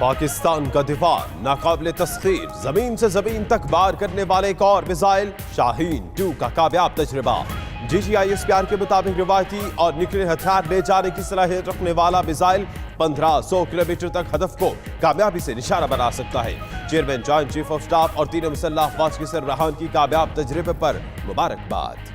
पाकिस्तान का दिफा नाकाबिले तस्खीर, जमीन से जमीन तक वार करने वाले एक और मिसाइल शाहीन 2 का कामयाब तजर्बा। GGISPR के मुताबिक रिवायती और न्यूक्लियर हथियार ले जाने की सलाहियत रखने वाला मिसाइल 1500 किलोमीटर तक हदफ को कामयाबी से निशाना बना सकता है। Chairman joint chief of staff और तीनों मुसल्लह अफवाज के सरबराहान की कामयाब तजर्बे पर मुबारकबाद।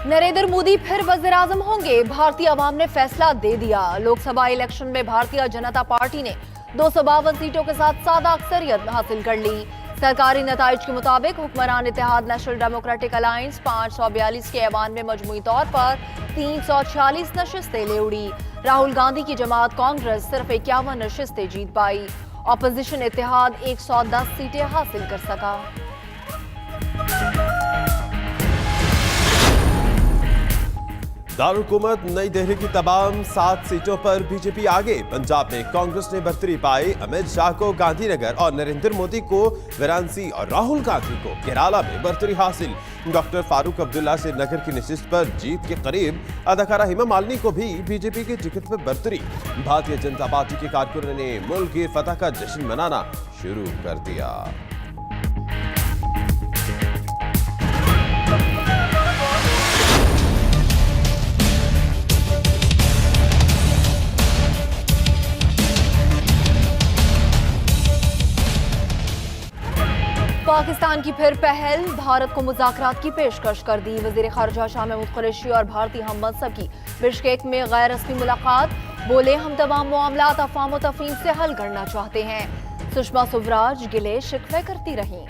नरेंद्र मोदी फिर वज़ीर-ए-आज़म होंगे, भारतीय अवाम ने फैसला दे दिया। लोकसभा इलेक्शन में भारतीय जनता पार्टी ने 252 सीटों के साथ सादा अक्सरियत हासिल कर ली। सरकारी नताइज के मुताबिक हुक्मरान इत्तेहाद नेशनल डेमोक्रेटिक अलायंस 542 के ऐवान में मजमूई तौर पर 346 नशिस्तें ले उड़ी। राहुल गांधी की जमात कांग्रेस सिर्फ 51 नशिस्तें जीत पाई। ऑपोजिशन इत्तेहाद 110 सीटें हासिल कर सका। दारुल-हुकूमत नई दिल्ली की तमाम 7 सीटों पर बीजेपी आगे। पंजाब में कांग्रेस ने बढ़तरी पाई, अमित शाह को गांधीनगर और नरेंद्र मोदी को वाराणसी और राहुल गांधी को केराला में बढ़तरी हासिल। डॉक्टर फारूक अब्दुल्ला से नगर की नशिस्त पर जीत के करीब। अदाकारा हेमा मालिनी को भी बीजेपी के टिकट पर बढ़तरी। भारतीय जनता पार्टी के कारकुनों ने मुल्क की फतह का जश्न मनाना शुरू कर दिया। पाकिस्तान की फिर पहल, भारत को मुज़ाकरात की पेशकश कर दी। वज़ीर ख़ारजा शाह महमूद कुरैशी और भारतीय हम मनसब की बिश्केक में गैर रस्मी मुलाकात। बोले, हम तमाम मामलात अफ़वाम व तफ़हीम से हल करना चाहते हैं। सुषमा स्वराज गिले शिकवे करती रहीं।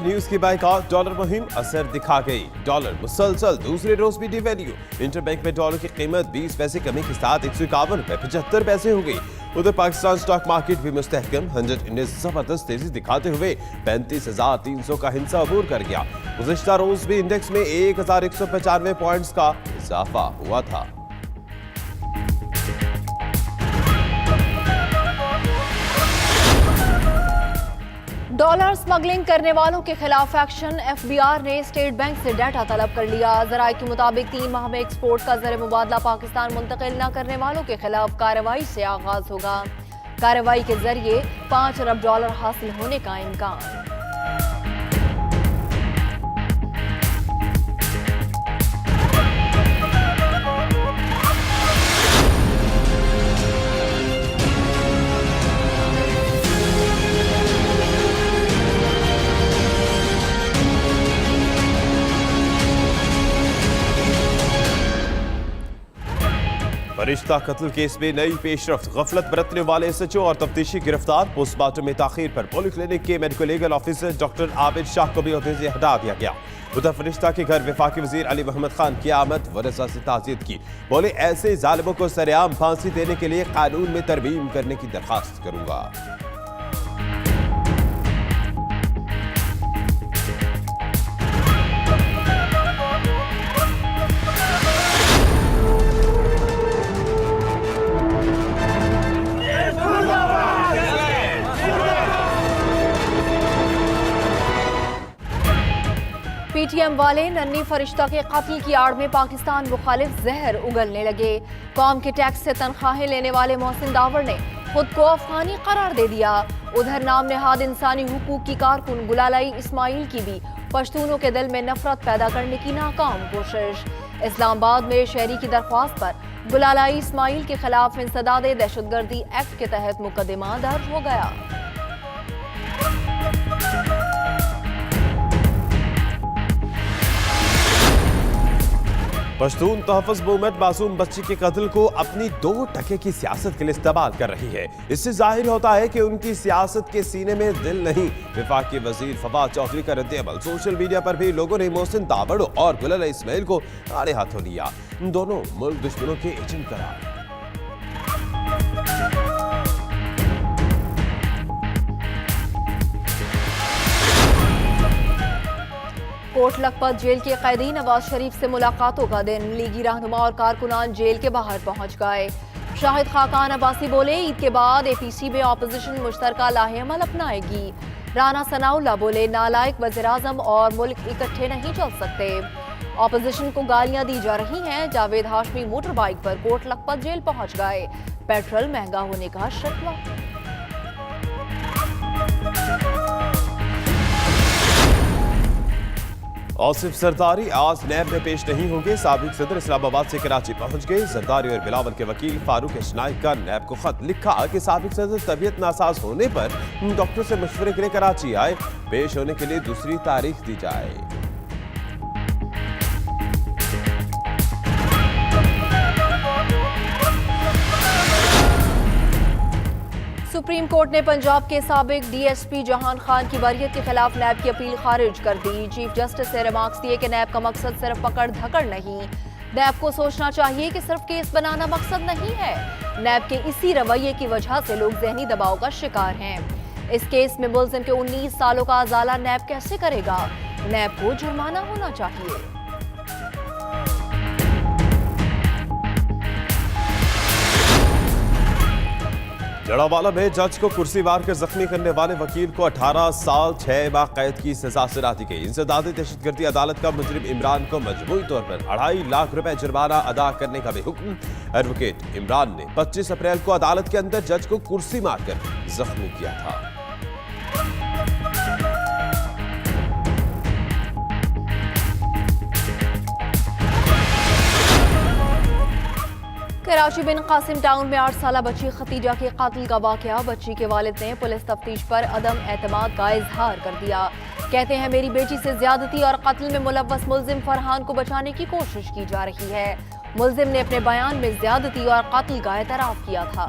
न्यूज की बाइकआउट डॉलर मुहिम असर दिखा गई। डॉलर मुसलसल दूसरे रोज भी डिवैल्यू। इंटरबैंक में डॉलर की कीमत 20 पैसे कमी के साथ 151 रुपए 75 पैसे हो गई। उधर पाकिस्तान स्टॉक मार्केट भी मुस्तहकम। 100 इंडेक्स जबरदस्त तेजी दिखाते हुए 35,300 का हिस्सा अबूर कर गया। गुज़िश्ता रोज भी इंडेक्स में 1,195 पॉइंट्स का इजाफा हुआ था। डॉलर स्मगलिंग करने वालों के खिलाफ एक्शन। FBI ने स्टेट बैंक से डाटा तलब कर लिया। ज़राए के मुताबिक 3 माह में एक्सपोर्ट का ज़र मुबादला पाकिस्तान मुंतकिल न करने वालों के खिलाफ कार्रवाई से आगाज होगा। कार्रवाई के जरिए $5 अरब हासिल होने का इम्कान। फरिश्ता कत्ल केस में नई पेशरफ्त। गफलत बरतने वाले SHO और तफ्तीशी गिरफ्तार। पोस्टमार्टम में ताखीर पर पॉलिक्लिनिक के medico legal officer doctor Abid Shah को भी ओहदे से हटा दिया गया। उधर फरिश्ता के घर वफाकी वजीर अली मोहम्मद खान की आमद, वरसा से ताज़ियत की। बोले, ऐसे जालिमों को सरेआम फांसी देने के लिए कानून में तरमीम करने की दरखास्त करूंगा। PTM वाले नन्ही फरिश्ता के कत्ल की आड़ में पाकिस्तान मुखालिफ जहर उगलने लगे। कौम के टैक्स से तनख्वाहें लेने वाले मोहसिन दावर ने खुद को अफगानी करार दे दिया। उधर नाम नेहाद इंसानी हुकूक की कारकुन गुलालाई इस्माइल की भी पश्तूनों के दिल में नफरत पैदा करने की नाकाम कोशिश। इस्लामाबाद में शहरी की दरख्वास्त पर गुलालाई इस्माइल के खिलाफ इंसदाद दहशतगर्दी एक्ट के तहत मुकदमा दर्ज हो गया। पश्तून तहफ़्फ़ुज़ मूवमेंट मासूम बच्ची के कत्ल को अपनी 2 टके की सियासत के लिए इस्तेमाल कर रही है। इससे जाहिर होता है कि उनकी सियासत के सीने में दिल नहीं। वफाक के वजीर फवाद चौधरी का रद्द-ए-अमल। सोशल मीडिया पर भी लोगों ने मोहसिन तावड़ और गुलाल इस्माइल को आड़े हाथों लिया। दोनों मुल्क दुश्मनों के एजेंट करार। कोट लखपत जेल के कैदी नवाज शरीफ से मुलाकातों का दिन। लीगी रहनुमा और कारकुनान जेल के बाहर पहुंच गए। शाहिद खाकान अब्बासी बोले, ईद के बाद एपीसी में ऑपोजिशन मुश्तरका लाहेअमल अपनाएगी। राना सनाउल्लाह बोले, नालायक वज़ीर-ए-आज़म और मुल्क इकट्ठे नहीं चल सकते। ऑपोजिशन को गालियां दी जा रही हैं। जावेद हाशमी मोटर बाइक पर कोट लखपत जेल पहुंच गए। पेट्रोल महंगा होने का शिकवा। आसिफ जरदारी आज नैब में पेश नहीं होंगे। साबिक सदर इस्लामाबाद से कराची पहुंच गए। जरदारी और बिलावल के वकील फारूक एशनाइक का नैब को खत लिखा कि साबिक सदर तबीयत नासाज होने पर डॉक्टर से मशवरे के लिए कराची आए। पेश होने के लिए दूसरी तारीख दी जाए। सुप्रीम कोर्ट ने पंजाब के साबिक डीएसपी जहान खान की बरियत के खिलाफ नैब की अपील खारिज कर दी। चीफ जस्टिस ने रिमार्क्स दिए कि नैब का मकसद सिर्फ पकड़ धकड़ नहीं। नैब को सोचना चाहिए कि सिर्फ केस बनाना मकसद नहीं है। नैब के इसी रवैये की वजह से लोग जहनी दबाव का शिकार हैं। इस केस में मुलजिम के 19 सालों का अजाला नैब कैसे करेगा? नैब को जुर्माना होना चाहिए। जड़ावाला में जज को कुर्सी मार कर जख्मी करने वाले वकील को 18 साल 6 माह कैद की सजा सुना दी गई। इंसदादी दहशतगर्दी अदालत का मुजरिम इमरान को मजबूरी तौर पर 2.5 लाख रुपए जुर्माना अदा करने का भी हुक्म। एडवोकेट इमरान ने 25 अप्रैल को अदालत के अंदर जज को कुर्सी मारकर जख्मी किया था। कराची बिन कासिम टाउन में 8 साला बच्ची खतीजा के कातिल का वाकया। बच्ची के वालिद ने पुलिस तफ्तीश पर अदम एतमाद का इजहार कर दिया। कहते हैं, मेरी बेटी से ज्यादती और कत्ल में मुलव्वस मुलजिम फरहान को बचाने की कोशिश की जा रही है। मुलजिम ने अपने बयान में ज्यादती और कत्ल का एतराफ किया था।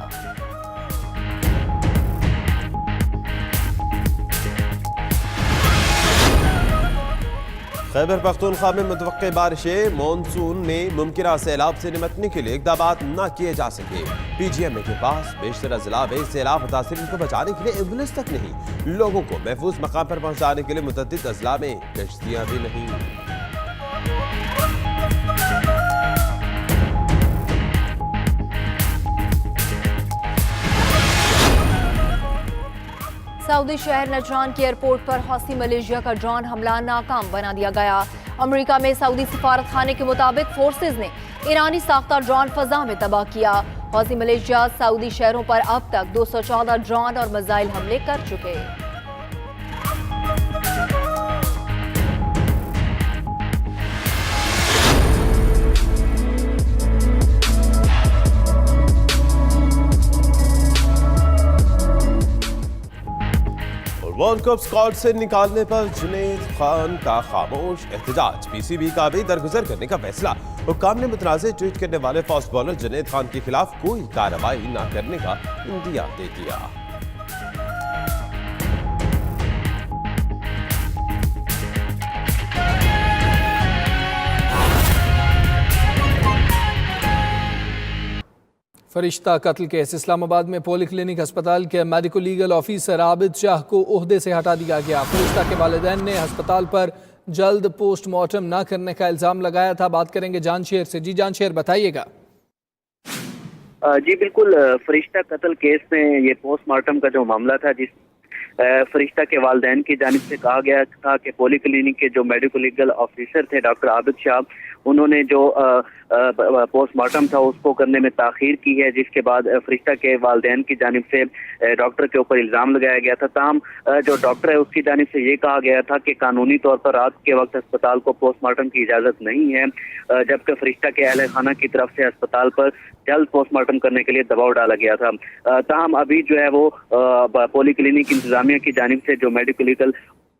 खैबर पख्तूनख्वा में मुतवक्के बारिशें। मानसून में मुमकिन सैलाब से निपटने के लिए इक़दाम न किए जा सके। PGMA के पास बेशतर अजला में सैलाब मुतासिरीन को बचाने के लिए एम्बुलेंस तक नहीं। लोगों को महफूज मकाम पर पहुंचाने के लिए मुतअद्दिद अजला में कश्तियां भी नहीं। सऊदी शहर नजरान के एयरपोर्ट पर हौसी मलेशिया का ड्रोन हमला नाकाम बना दिया गया। अमेरिका में सऊदी सफारत खाने के मुताबिक फोर्सेज ने ईरानी साख्ता ड्रोन फजा में तबाह किया। हौसी मलेशिया सऊदी शहरों पर अब तक 214 ड्रोन और मिसाइल हमले कर चुके। वर्ल्ड कप स्क्वाड से निकालने पर जुनैद खान का खामोश एहतजाज। PCB का भी दरगुजर करने का फैसला। हुक्काम ने मुतनाज़ ट्वीट करने वाले फास्ट बॉलर जुनैद खान के खिलाफ कोई कार्रवाई न करने का इंदिया दे दिया। फरिश्ता कत्ल केस। इस्लामाबाद में पोली क्लिनिक अस्पताल के medical legal officer Abid Shah को ओहदे से हटा दिया गया। फरिश्ता के वालिदैन ने अस्पताल पर जल्द पोस्टमार्टम न करने का इल्जाम लगाया था। बात करेंगे जानशेर से। जी जानशेर, बताइएगा। जी बिल्कुल, फरिश्ता कत्ल केस में ये पोस्टमार्टम का जो मामला था, जिस फरिश्ता के वालिदैन की जानिब से कहा गया था कि पोली क्लिनिक के जो मेडिकल लीगल ऑफिसर थे डॉक्टर आबिद शाह, उन्होंने जो पोस्टमार्टम था उसको करने में ताखीर की है, जिसके बाद फरिश्ता के वालिदैन की जानिब से डॉक्टर के ऊपर इल्ज़ाम लगाया गया था। ताहम जो डॉक्टर है उसकी जानिब से ये कहा गया था कि कानूनी तौर पर रात के वक्त अस्पताल को पोस्टमार्टम की इजाज़त नहीं है, जबकि फरिश्ता के अहले खाना की तरफ से अस्पताल पर जल्द पोस्टमार्टम करने के लिए दबाव डाला गया था। ताहम अभी जो है वो पोली क्लिनिक इंतजामिया की जानिब से जो medical legal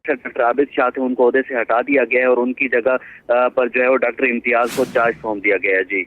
doctor Abid Shah थे उनको ओहदे से हटा दिया गया है और उनकी जगह पर जो है वो डॉक्टर इम्तियाज को चार्ज सौंप दिया गया है। जी।